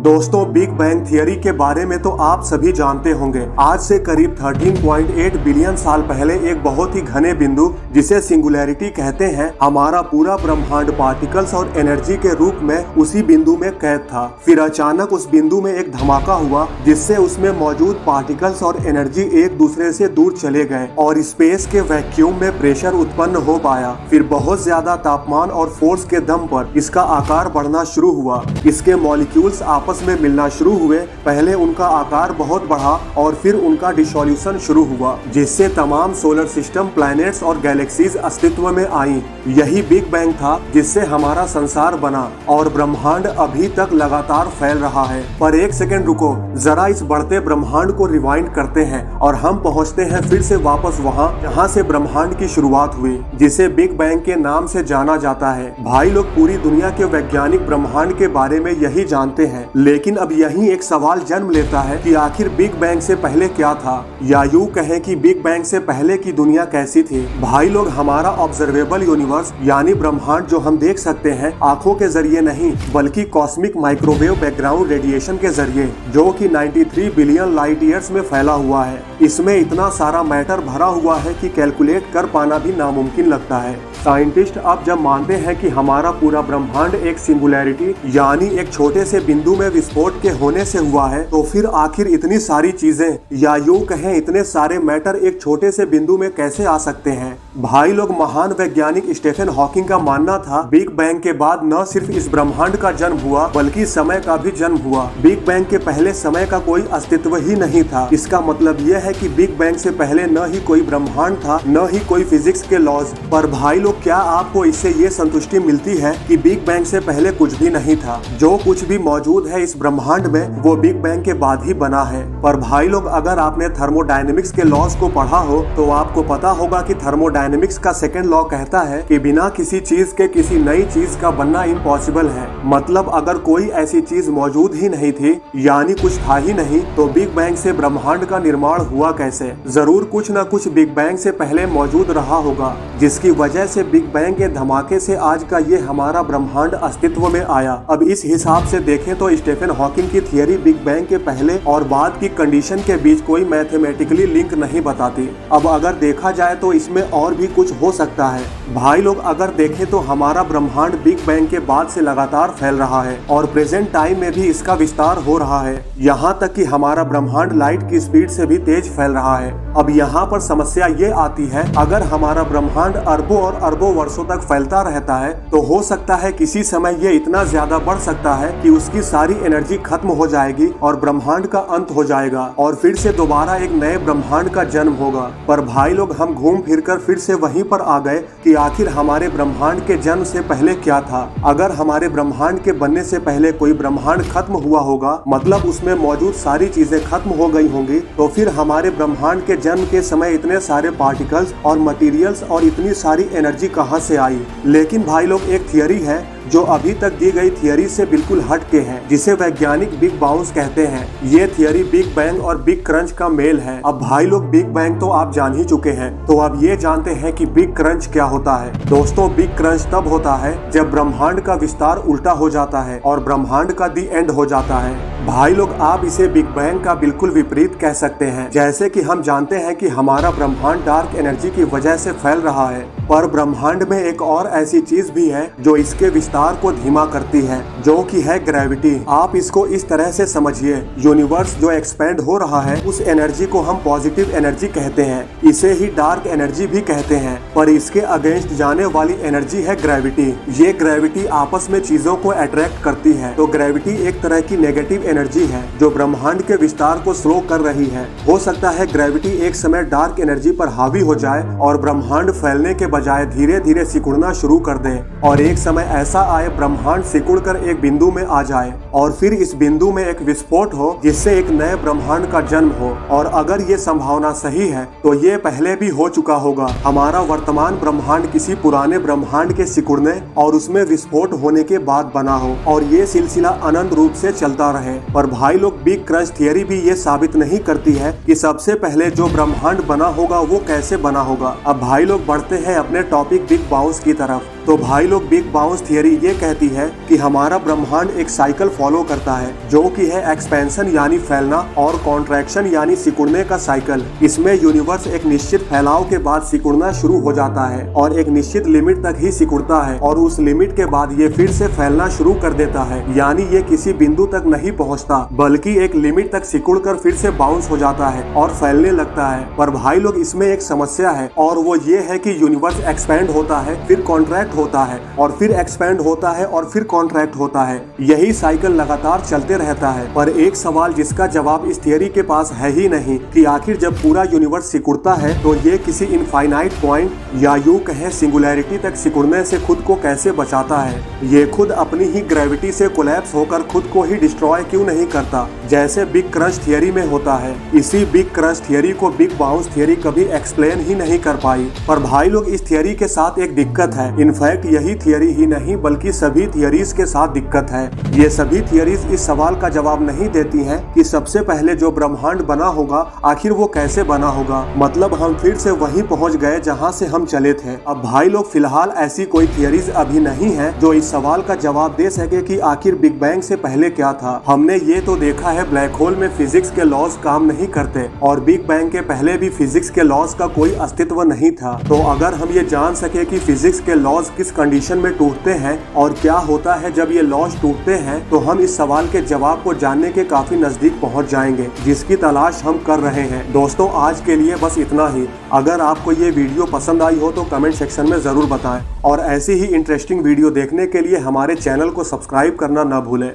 दोस्तों, big bang theory के बारे में तो आप सभी जानते होंगे। आज से करीब 13.8 बिलियन साल पहले एक बहुत ही घने बिंदु जिसे सिंगुलैरिटी कहते हैं, हमारा पूरा ब्रह्मांड पार्टिकल्स और एनर्जी के रूप में उसी बिंदु में कैद था। फिर अचानक उस बिंदु में एक धमाका हुआ जिससे उसमें मौजूद पार्टिकल्स और एनर्जी एक दूसरे से दूर चले गए और स्पेस के वैक्यूम में प्रेशर उत्पन्न हो पाया। फिर बहुत ज्यादा तापमान और फोर्स के दम पर इसका आकार बढ़ना शुरू हुआ। इसके मॉलिक्यूल्स आपस में मिलना शुरू हुए। पहले उनका आकार बहुत बढ़ा और फिर उनका डिसोल्यूशन शुरू हुआ, जिससे तमाम सोलर सिस्टम, प्लैनेट्स और गैलेक्सीज अस्तित्व में आई। यही बिग बैंग था जिससे हमारा संसार बना और ब्रह्मांड अभी तक लगातार फैल रहा है। पर एक सेकंड रुको, जरा इस बढ़ते ब्रह्मांड को रिवाइंड करते हैं और हम पहुंचते हैं फिर से वापस वहां जहां से ब्रह्मांड की शुरुआत हुई, जिसे बिग बैंग के नाम से जाना जाता है। भाई लोग, पूरी दुनिया के वैज्ञानिक ब्रह्मांड के बारे में यही जानते हैं, लेकिन अब यही एक सवाल जन्म लेता है कि आखिर बिग बैंग से पहले क्या था, या यूं कहें कि बिग बैंग से पहले की दुनिया कैसी थी। भाई लोग, हमारा ऑब्जर्वेबल यूनिवर्स यानी ब्रह्मांड जो हम देख सकते हैं आंखों के जरिए नहीं, बल्कि कॉस्मिक माइक्रोवेव बैकग्राउंड रेडिएशन के जरिए, जो कि 93 बिलियन लाइट ईयर्स में फैला हुआ है। इसमें इतना सारा मैटर भरा हुआ है कि कैलकुलेट कर पाना भी नामुमकिन लगता है। साइंटिस्ट अब जब मानते हैं कि हमारा पूरा ब्रह्मांड एक सिंगुलैरिटी यानी एक छोटे से बिंदु में विस्फोट के होने से हुआ है, तो फिर आखिर इतनी सारी चीजें या यूं कहें इतने सारे मैटर एक छोटे से बिंदु में कैसे आ सकते हैं। भाई लोग, महान वैज्ञानिक स्टीफन हॉकिंग का मानना था बिग बैंग के बाद न सिर्फ इस ब्रह्मांड का जन्म हुआ बल्कि समय का भी जन्म हुआ। बिग बैंग के पहले समय का कोई अस्तित्व ही नहीं था। इसका मतलब यह है कि बिग बैंग से पहले न ही कोई ब्रह्मांड था, न ही कोई फिजिक्स के लॉज। पर भाई लोग, क्या आपको इससे ये संतुष्टि मिलती है कि बिग बैंग से पहले कुछ भी नहीं था? जो कुछ भी मौजूद है इस ब्रह्मांड में वो बिग बैंग के बाद ही बना है। पर भाई लोग, अगर आपने थर्मोडायनेमिक्स के लॉज को पढ़ा हो तो आपको पता होगा कि थर्मोडायनेमिक्स का सेकंड लॉ कहता है कि बिना किसी चीज के किसी नई चीज का बनना इम्पॉसिबल है। मतलब अगर कोई ऐसी चीज मौजूद ही नहीं थी यानी कुछ था ही नहीं, तो बिग बैंग से ब्रह्मांड का निर्माण हुआ कैसे? जरूर कुछ न कुछ बिग बैंग से पहले मौजूद रहा होगा, जिसकी वजह से बिग बैंग के धमाके से आज का ये हमारा ब्रह्मांड अस्तित्व में आया। अब इस हिसाब से देखें तो स्टीफन हॉकिंग की थियरी बिग बैंग के पहले और बाद की कंडीशन के बीच कोई मैथमेटिकली लिंक नहीं बताती। अब अगर देखा जाए तो इसमें और भी कुछ हो सकता है। भाई लोग, अगर देखें तो हमारा ब्रह्मांड बिग बैंग के बाद से लगातार फैल रहा है और प्रेजेंट टाइम में भी इसका विस्तार हो रहा है, यहाँ तक कि हमारा ब्रह्मांड लाइट की स्पीड से भी तेज फैल रहा है। अब यहाँ पर समस्या ये आती है, अगर हमारा ब्रह्मांड अरबों और अरबों वर्षों तक फैलता रहता है तो हो सकता है किसी समय ये इतना ज्यादा बढ़ सकता है कि उसकी सारी एनर्जी खत्म हो जाएगी और ब्रह्मांड का अंत हो जाएगा और फिर से दोबारा एक नए ब्रह्मांड का जन्म होगा। पर भाई लोग, हम घूम फिरकर फिर से वहीं पर आ गए कि आखिर हमारे ब्रह्मांड के जन्म से पहले क्या था। अगर हमारे ब्रह्मांड के बनने से पहले कोई ब्रह्मांड खत्म हुआ होगा, मतलब उसमें मौजूद सारी चीजें खत्म हो गई होंगी, तो फिर हमारे ब्रह्मांड के जन्म के समय इतने सारे पार्टिकल्स और मटेरियल्स और इतनी सारी एनर्जी कहां से आई? लेकिन भाई लोग, एक थियरी है जो अभी तक दी गई थियरी से बिल्कुल हट के है, जिसे वैज्ञानिक बिग बाउंस कहते हैं। ये थियरी बिग बैंग और बिग क्रंच का मेल है। अब भाई लोग, बिग बैंग तो आप जान ही चुके हैं, तो अब ये जानते हैं कि बिग क्रंच क्या होता है। दोस्तों, बिग क्रंच तब होता है जब ब्रह्मांड का विस्तार उल्टा हो जाता है और ब्रह्मांड का दी एंड हो जाता है। भाई लोग, आप इसे बिग बैंग का बिल्कुल विपरीत कह सकते हैं। जैसे कि हम जानते हैं कि हमारा ब्रह्मांड डार्क एनर्जी की वजह से फैल रहा है, पर ब्रह्मांड में एक और ऐसी चीज भी है जो इसके विस्तार को धीमा करती है, जो कि है ग्रेविटी। आप इसको इस तरह से समझिए, यूनिवर्स जो एक्सपेंड हो रहा है उस एनर्जी को हम पॉजिटिव एनर्जी कहते हैं, इसे ही डार्क एनर्जी भी कहते हैं। पर इसके अगेंस्ट जाने वाली एनर्जी है ग्रेविटी। ये ग्रेविटी आपस में चीजों को अट्रैक्ट करती है, तो ग्रेविटी एक तरह की नेगेटिव एनर्जी है जो ब्रह्मांड के विस्तार को स्लो कर रही है। हो सकता है ग्रेविटी एक समय डार्क एनर्जी पर हावी हो जाए और ब्रह्मांड फैलने के बजाय धीरे धीरे सिकुड़ना शुरू कर दे, और एक समय ऐसा आए ब्रह्मांड सिकुड़कर एक बिंदु में आ जाए और फिर इस बिंदु में एक विस्फोट हो जिससे एक नए ब्रह्मांड का जन्म हो। और अगर ये संभावना सही है तो ये पहले भी हो चुका होगा। हमारा वर्तमान ब्रह्मांड किसी पुराने ब्रह्मांड के सिकुड़ने और उसमें विस्फोट होने के बाद बना हो और ये सिलसिला अनंत रूप से चलता रहे। पर भाई लोग, बिग क्रंच थियरी भी ये साबित नहीं करती है कि सबसे पहले जो ब्रह्मांड बना होगा वो कैसे बना होगा। अब भाई लोग, बढ़ते हैं अपने टॉपिक बिग बाउंस की तरफ। तो भाई लोग बिग बाउंस थियरी ये कहती है कि हमारा ब्रह्मांड एक साइकिल फॉलो करता है, जो कि है एक्सपेंशन यानी फैलना और कॉन्ट्रैक्शन यानी सिकुड़ने का साइकिल। इसमें यूनिवर्स एक निश्चित फैलाव के बाद सिकुड़ना शुरू हो जाता है और एक निश्चित लिमिट तक ही सिकुड़ता है और उस लिमिट के बाद ये फिर से फैलना शुरू कर देता है। यानी ये किसी बिंदु तक नहीं पहुंचता, बल्कि एक लिमिट तक सिकुड़कर फिर से बाउंस हो जाता है और फैलने लगता है। पर भाई लोग इसमें एक समस्या है और वो ये है कि यूनिवर्स एक्सपैंड होता है, फिर कॉन्ट्रैक्ट होता है और फिर एक्सपैंड होता है और फिर कॉन्ट्रैक्ट होता है। यही साइकिल लगातार चलते रहता है। पर एक सवाल जिसका जवाब इस थियरी के पास है ही नहीं कि आखिर जब पूरा यूनिवर्स सिकुड़ता है तो ये किसी इनफाइनाइट पॉइंट या यूं कहें सिंगुलैरिटी तक सिकुड़ने से खुद को कैसे बचाता है। ये खुद अपनी ही ग्रेविटी से कोलैप्स होकर खुद को ही डिस्ट्रॉय क्यों नहीं करता, जैसे बिग क्रंच थियरी में होता है। इसी बिग क्रंच थियरी को बिग बाउंस थियरी कभी एक्सप्लेन ही नहीं कर पाई। पर भाई लोग इस थियरी के साथ एक दिक्कत है। इनफैक्ट यही थियरी ही नहीं बल्कि सभी थियरीज के साथ दिक्कत है। ये सभी थियरीज इस सवाल का जवाब नहीं देती हैं कि सबसे पहले जो ब्रह्मांड बना होगा आखिर वो कैसे बना होगा। मतलब हम फिर से वहीं पहुंच गए जहां से हम चले थे। अब भाई लोग फिलहाल ऐसी कोई थियरीज अभी नहीं है जो इस सवाल का जवाब दे सके कि आखिर बिग बैंग से पहले क्या था। हमने ये तो देखा है ब्लैक होल में फिजिक्स के लॉज काम नहीं करते और बिग बैंग के पहले भी फिजिक्स के लॉज का कोई अस्तित्व नहीं था। तो अगर हम ये जान सके कि फिजिक्स के लॉज किस कंडीशन में टूटते हैं और क्या होता है जब ये लॉज टूटते हैं, तो हम इस सवाल के जवाब को जानने के काफी नजदीक पहुंच जाएंगे, जिसकी तलाश हम कर रहे हैं। दोस्तों आज के लिए बस इतना ही। अगर आपको ये वीडियो पसंद आई हो तो कमेंट सेक्शन में जरूर बताएं और ऐसी ही इंटरेस्टिंग वीडियो देखने के लिए हमारे चैनल को सब्सक्राइब करना न भूलें।